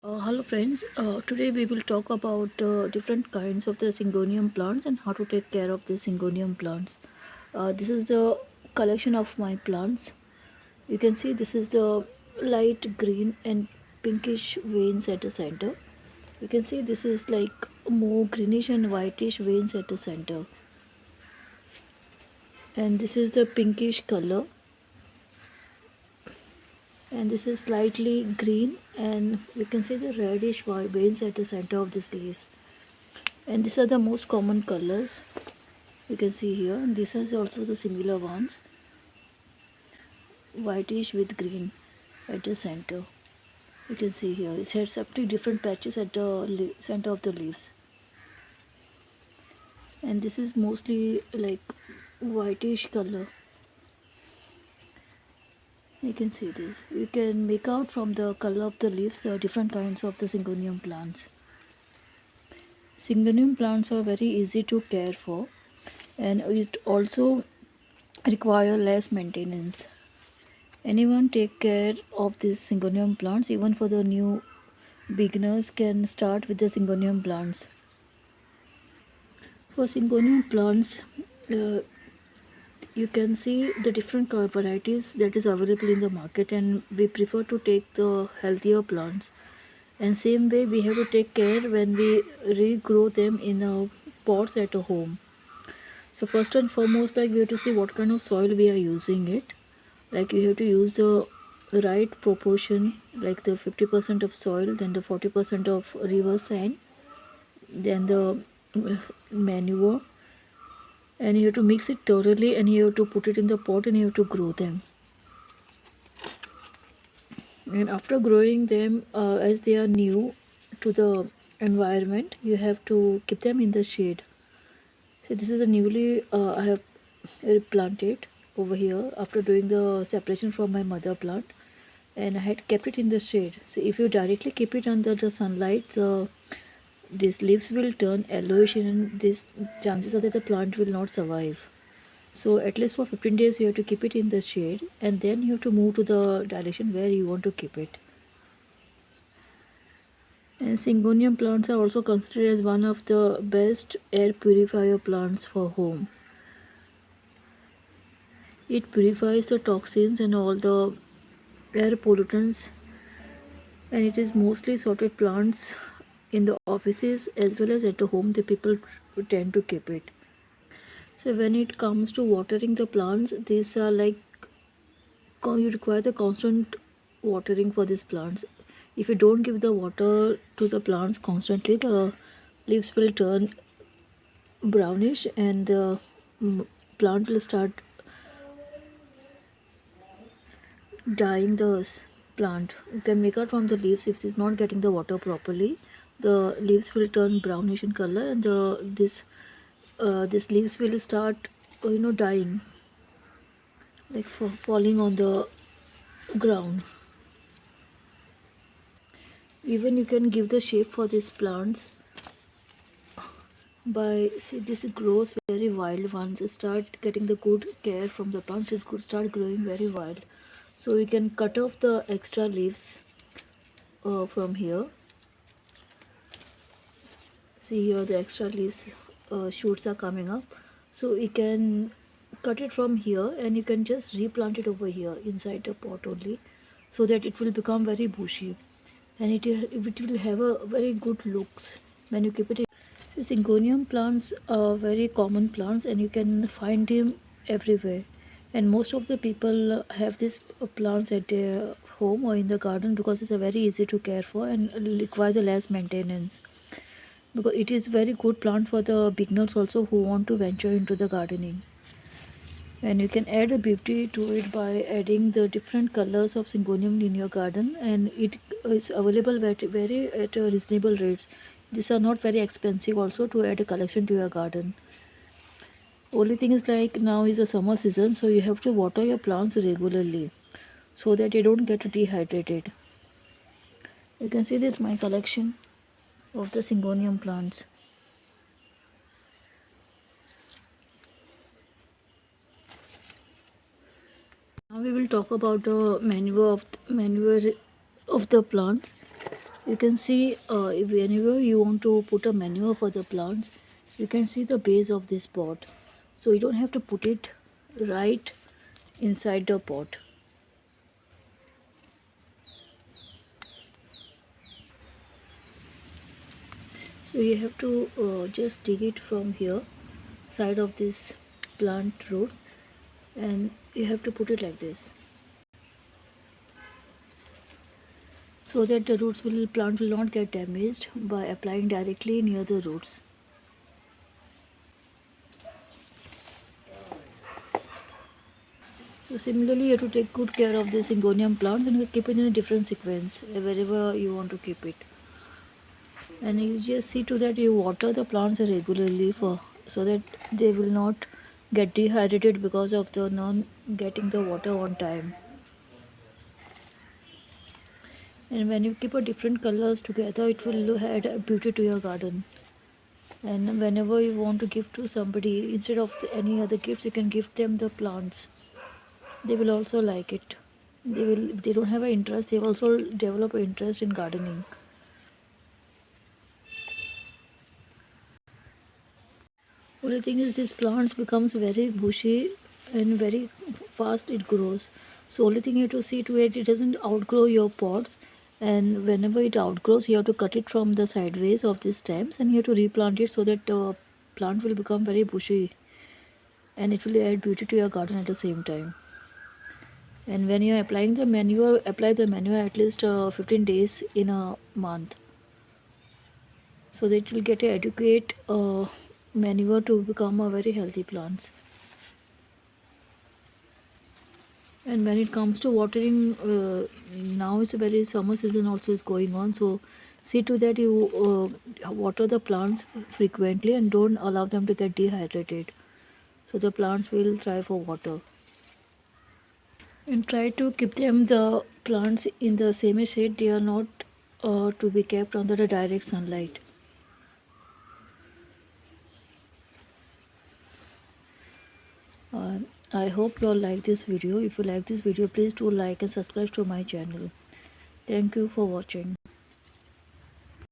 Hello friends, today we will talk about different kinds of the Syngonium plants and how to take care of the Syngonium plants. This is the collection of my plants. You can see this is the light green and pinkish veins at the center. You can see this is like more greenish and whitish veins at the center. And this is the pinkish color, and this is slightly green, and you can see the reddish white veins at the center of these leaves. And these are the most common colors you can see here, and these are also the similar ones, whitish with green at the center. You can see here it has simply different patches at the center of the leaves, and this is mostly like whitish color. You can see this, you can make out from the color of the leaves the different kinds of the Syngonium plants. Syngonium plants are very easy to care for, and it also require less maintenance. Anyone take care of these Syngonium plants, even for the new beginners can start with the Syngonium plants. For Syngonium plants, uh, you can see the different varieties that is available in the market, and we prefer to take the healthier plants. And same way we have to take care when we regrow them in pots at a home. So first and foremost, like, we have to see what kind of soil we are using it. Like, you have to use the right proportion, like the 50% of soil, then the 40% of river sand, then the manure, and you have to mix it thoroughly, and you have to put it in the pot, and you have to grow them. And after growing them, as they are new to the environment, you have to keep them in the shade. So this is a newly I have replanted over here after doing the separation from my mother plant, and I had kept it in the shade. So if you directly keep it under the sunlight, these leaves will turn yellowish, and this chances are that the plant will not survive. So at least for 15 days you have to keep it in the shade, and then you have to move to the direction where you want to keep it. And Syngonium plants are also considered as one of the best air purifier plants for home. It purifies the toxins and all the air pollutants, and it is mostly sorted plants in the offices as well as at the home. The people tend to keep it. So when it comes to watering the plants, these are like you require the constant watering for these plants. If you don't give the water to the plants constantly, the leaves will turn brownish, and the plant will start dying. Plant, you can make out from the leaves, if it's not getting the water properly, the leaves will turn brownish in color, and this leaves will start dying, like falling on the ground. Even you can give the shape for these plants by, see, this grows very wild. Once you start getting the good care from the plants, it could start growing very wild. So you can cut off the extra leaves from here. See here, the extra leaves shoots are coming up, so you can cut it from here, and you can just replant it over here inside the pot only, so that it will become very bushy, and it will have a very good looks when you keep it in. So Syngonium plants are very common plants, and you can find them everywhere, and most of the people have these plants at their home or in the garden, because it's a very easy to care for and requires less maintenance, because it is very good plant for the beginners also who want to venture into the gardening. And you can add a beauty to it by adding the different colors of Syngonium in your garden, and it is available very at reasonable rates. These are not very expensive also to add a collection to your garden. Only thing is, like, now is the summer season, so you have to water your plants regularly so that they don't get dehydrated. You can see this my collection of the Syngonium plants. Now we will talk about the manure of the plants. You can see whenever you want to put a manure for the plants, you can see the base of this pot. So you don't have to put it right inside the pot. So you have to just dig it from here, side of this plant roots, and you have to put it like this, so that the plant will not get damaged by applying directly near the roots. So similarly, you have to take good care of this Syngonium plant and keep it in a different sequence wherever you want to keep it. And you just see to that you water the plants regularly so that they will not get dehydrated because of the non getting the water on time. And when you keep a different colors together, it will add a beauty to your garden. And whenever you want to give to somebody, instead of any other gifts, you can give them the plants. They will also like it. If they don't have an interest, they will also develop an interest in gardening. Only thing is, this plants becomes very bushy and very fast it grows. So only thing you have to see to it doesn't outgrow your pots. And whenever it outgrows, you have to cut it from the sideways of the stems and you have to replant it so that the plant will become very bushy and it will add beauty to your garden at the same time. And when you are applying the manure, apply the manure at least 15 days in a month, so that it will get a adequate manure to become a very healthy plants. And when it comes to watering, now it's a very summer season also is going on, so see to that you water the plants frequently and don't allow them to get dehydrated, so the plants will thrive for water. And try to keep them the plants in the same shade. They are not to be kept under the direct sunlight. uh, I hope you all like this video. If you like this video, please do like and subscribe to my channel. Thank you for watching.